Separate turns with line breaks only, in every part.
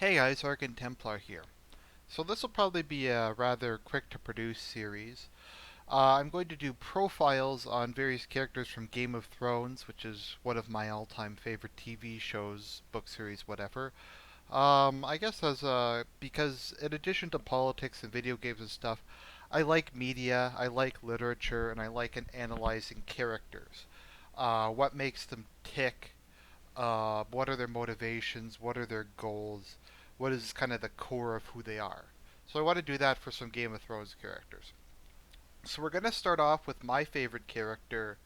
Hey guys, Argent Templar here. So this will probably be a rather quick to produce series. I'm going to do profiles on various characters from Game of Thrones, which is one of my all-time favorite TV shows, book series, whatever. I guess because in addition to politics and video games and stuff, I like media, I like literature, and I like analyzing characters. What makes them tick? What are their motivations? What are their goals? What is kind of the core of who they are? So I want to do that for some Game of Thrones characters. So we're going to start off with my favorite character,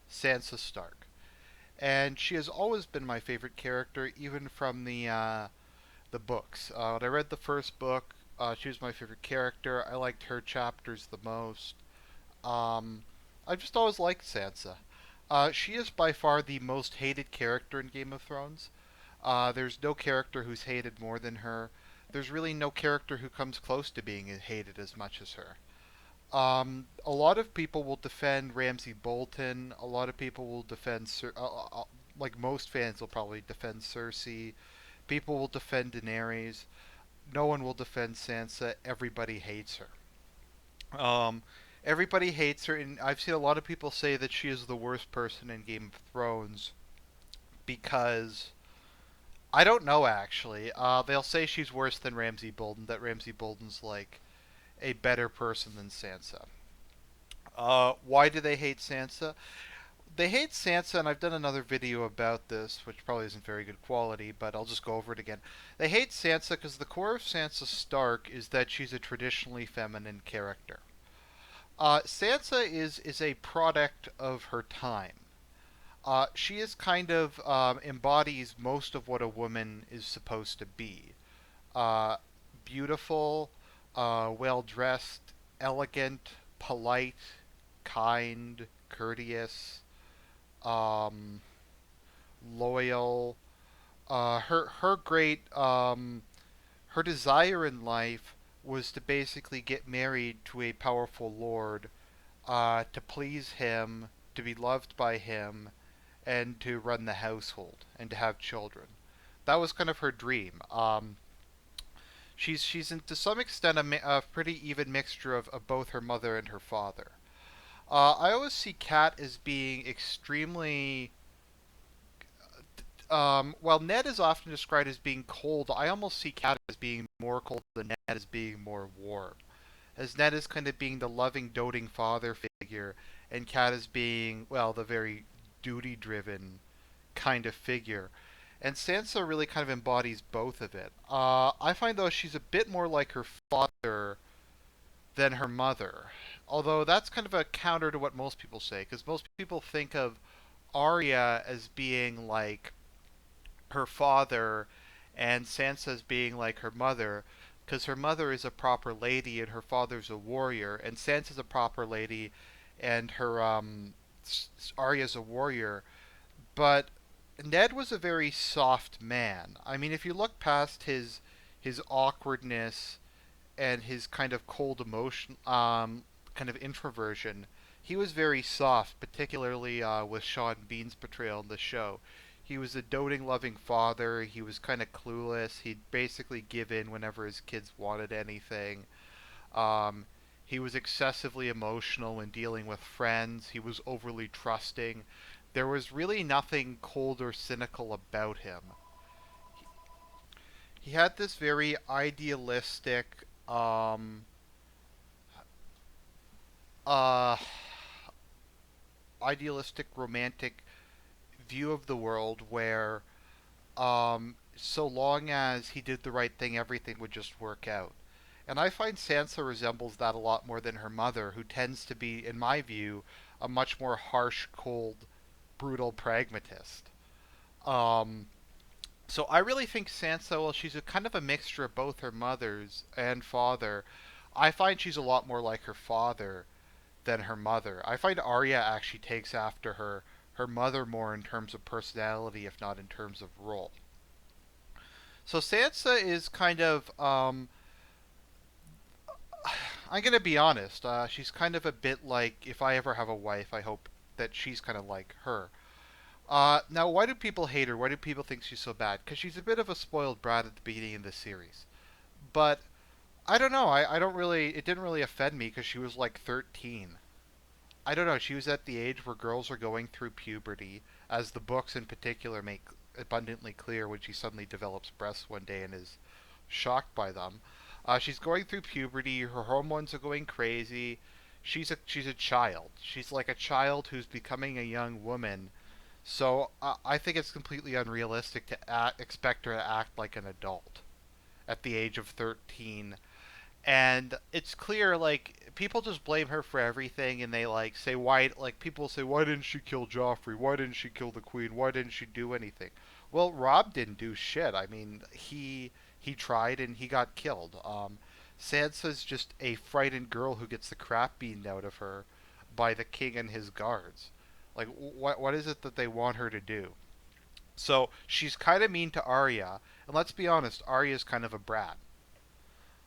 Sansa Stark. And she has always been my favorite character, even from the books. When I read the first book, she was my favorite character. I liked her chapters the most. Um, I've just always liked Sansa. She is by far the most hated character in Game of Thrones. There's no character who's hated more than her. There's really no character who comes close to being hated as much as her. A lot of people will defend Ramsay Bolton. A lot of people will defend like most fans will probably defend Cersei. People will defend Daenerys. No one will defend Sansa. Everybody hates her. Um, Everybody hates her, and I've seen a lot of people say that she is the worst person in Game of Thrones because I don't know actually. They'll say she's worse than Ramsay Bolton. That Ramsay Bolton's like a better person than Sansa. Why do they hate Sansa? They hate Sansa, and I've done another video about this, which probably isn't very good quality, but I'll just go over it again. They hate Sansa because the core of Sansa Stark is that she's a traditionally feminine character. Sansa is a product of her time. She is kind of embodies most of what a woman is supposed to be. Uh, Beautiful, well dressed, elegant, polite, kind, courteous, um, loyal. Her great her desire in life was to basically get married to a powerful lord, to please him, to be loved by him, and to run the household and to have children. That was kind of her dream. She's to some extent a pretty even mixture of both her mother and her father. I always see Kat as being extremely. While Ned is often described as being cold, I almost see Kat as being more cold than Ned as being more warm. As Ned is kind of being the loving, doting father figure, and Kat as being, well, the very duty driven kind of figure. And Sansa really kind of embodies both of it. I find, though, she's a bit more like her father than her mother. Although that's kind of a counter to what most people say, because most people think of Arya as being like her father and Sansa as being like her mother, because her mother is a proper lady and her father's a warrior, and Sansa's a proper lady and her Arya's a warrior. But Ned was a very soft man. I mean, if you look past his awkwardness and his kind of cold emotion, kind of introversion, he was very soft, particularly with Sean Bean's portrayal in the show. He was a doting, loving father. He was kind of clueless. He'd basically give in whenever his kids wanted anything. Um, he was excessively emotional when dealing with friends. He was overly trusting. There was really nothing cold or cynical about him. He had this very uh, idealistic, romantic view of the world where, so long as he did the right thing, everything would just work out. And I find Sansa resembles that a lot more than her mother, who tends to be, in my view, a much more harsh, cold, brutal pragmatist. Um, so I really think Sansa, well, she's a kind of a mixture of both her mother's and father. I find she's a lot more like her father than her mother. I find Arya actually takes after her mother more in terms of personality, if not in terms of role. So Sansa is kind of I'm gonna be honest. She's kind of a bit like if I ever have a wife, I hope that she's kind of like her. Now, why do people hate her? Why do people think she's so bad? Because she's a bit of a spoiled brat at the beginning of the series. But I don't know. I don't really. It didn't really offend me because she was like 13. I don't know. She was at the age where girls are going through puberty, as the books in particular make abundantly clear when she suddenly develops breasts one day and is shocked by them. She's going through puberty. Her hormones are going crazy. She's a child. She's like a child who's becoming a young woman. So I think it's completely unrealistic to expect her to act like an adult at the age of 13. And it's clear, like, people just blame her for everything, and they like say why, like, people say, why didn't she kill Joffrey, why didn't she kill the queen, why didn't she do anything? Well, Robb didn't do shit. I mean, he tried and he got killed. Sansa's just a frightened girl who gets the crap beaten out of her by the king and his guards. Like, what is it that they want her to do? So she's kind of mean to Arya, and let's be honest, Arya's kind of a brat.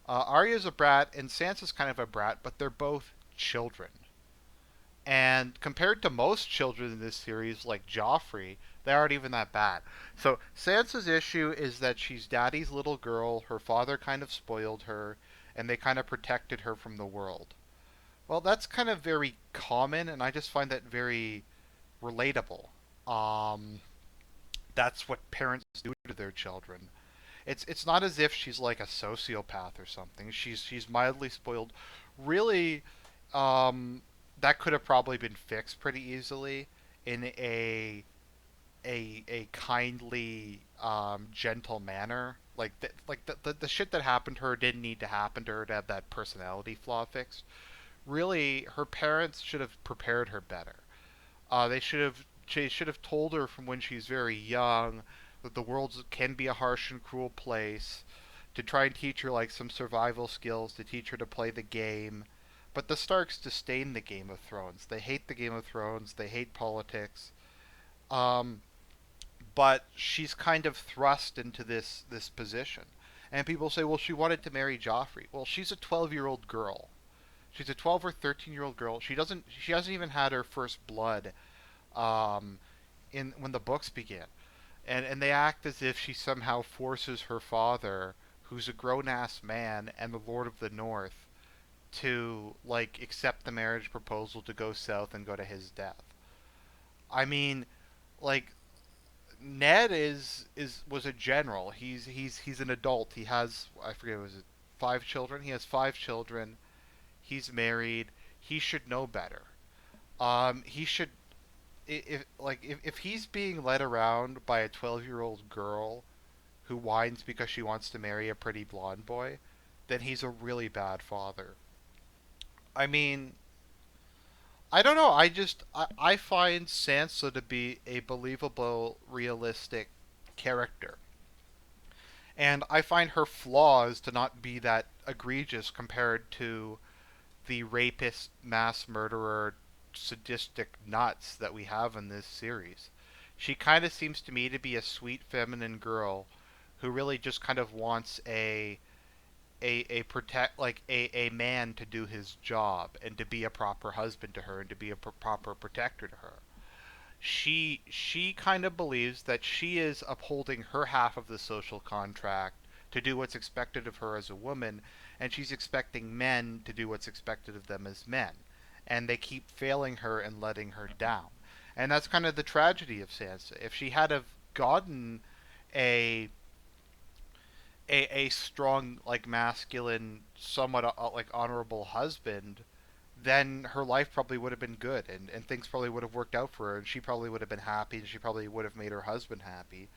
Arya's a brat and Sansa's kind of a brat, but they're both children. And compared to most children in this series, like Joffrey, they aren't even that bad. So Sansa's issue is that she's daddy's little girl, her father kind of spoiled her, and they kind of protected her from the world. Well, that's kind of very common, and I just find that very relatable. Um, that's what parents do to their children. It's not as if she's like a sociopath or something. She's mildly spoiled. Really, um, that could have probably been fixed pretty easily in a kindly, gentle manner. Like the shit that happened to her didn't need to happen to her to have that personality flaw fixed. Really, her parents should have prepared her better. They should have told her from when she's very young that the world can be a harsh and cruel place, to try and teach her like some survival skills, to teach her to play the game. But the Starks disdain the Game of Thrones. They hate the Game of Thrones. They hate politics. Um, but she's kind of thrust into this position. And people say, well, she wanted to marry Joffrey. Well, she's a 12-year-old girl. She's a 12 or 13-year-old girl. She hasn't even had her first blood, um, in when the books begin, and they act as if she somehow forces her father, who's a grown ass man and the Lord of the North, to like accept the marriage proposal to go south and go to his death. I mean, like, Ned was a general. He's an adult. He has, I forget, was it 5 children? He has 5 children. He's married. He should know better. He should, if he's being led around by a 12-year-old girl who whines because she wants to marry a pretty blonde boy, then he's a really bad father. I mean, I don't know. I find Sansa to be a believable, realistic character, and I find her flaws to not be that egregious compared to the rapist, mass murderer, sadistic nuts that we have in this series. She kind of seems to me to be a sweet feminine girl who really just kind of wants a protect like a man to do his job and to be a proper husband to her and to be a proper protector to her. She kind of believes that she is upholding her half of the social contract to do what's expected of her as a woman, and she's expecting men to do what's expected of them as men. And they keep failing her and letting her down. And that's kind of the tragedy of Sansa. If she had have gotten a a strong, like, masculine, somewhat like honorable husband, then her life probably would have been good, and things probably would have worked out for her, and she probably would have been happy, and she probably would have made her husband happy.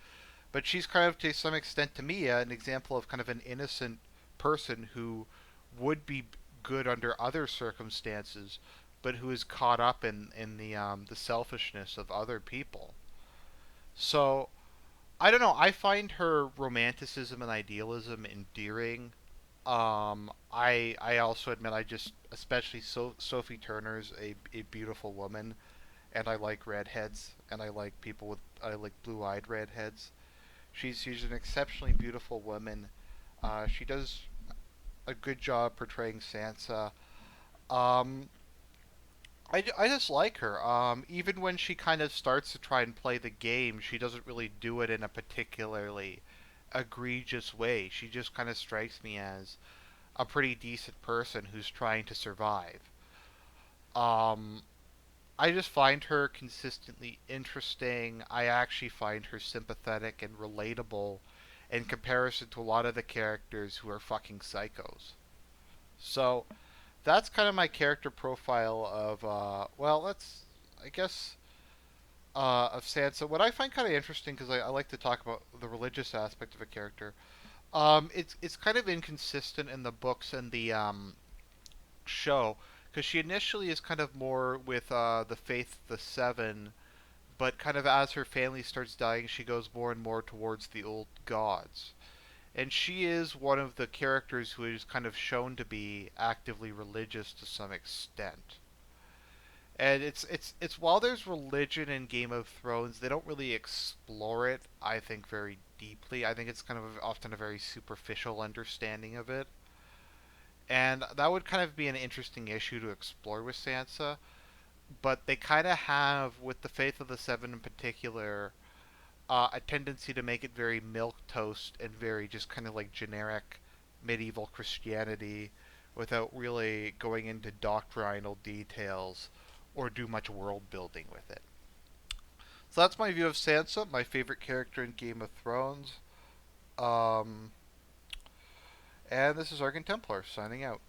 But she's kind of, to some extent, to me, an example of kind of an innocent person who would be good under other circumstances, but who is caught up in the selfishness of other people. So I don't know. I find her romanticism and idealism endearing. I also admit I just, especially Sophie Turner's a beautiful woman, and I like redheads, and I like blue-eyed redheads. She's an exceptionally beautiful woman. She does a good job portraying Sansa. Um, I just like her. Even when she kind of starts to try and play the game, she doesn't really do it in a particularly egregious way. She just kind of strikes me as a pretty decent person who's trying to survive. Um, I just find her consistently interesting. I actually find her sympathetic and relatable in comparison to a lot of the characters who are fucking psychos. So that's kind of my character profile of well, let's I guess of Sansa. What I find kind of interesting because I like to talk about the religious aspect of a character. It's kind of inconsistent in the books and the show because she initially is kind of more with the faith of the seven, but kind of as her family starts dying, she goes more and more towards the old gods. And she is one of the characters who is kind of shown to be actively religious to some extent. And it's while there's religion in Game of Thrones, they don't really explore it, I think, very deeply. I think it's kind of often a very superficial understanding of it. And that would kind of be an interesting issue to explore with Sansa. But they kind of have, with the Faith of the Seven in particular, a tendency to make it very milk toast and very just kind of like generic medieval Christianity without really going into doctrinal details or do much world building with it. So that's my view of Sansa, my favorite character in Game of Thrones. Um, and this is Argent Templar signing out.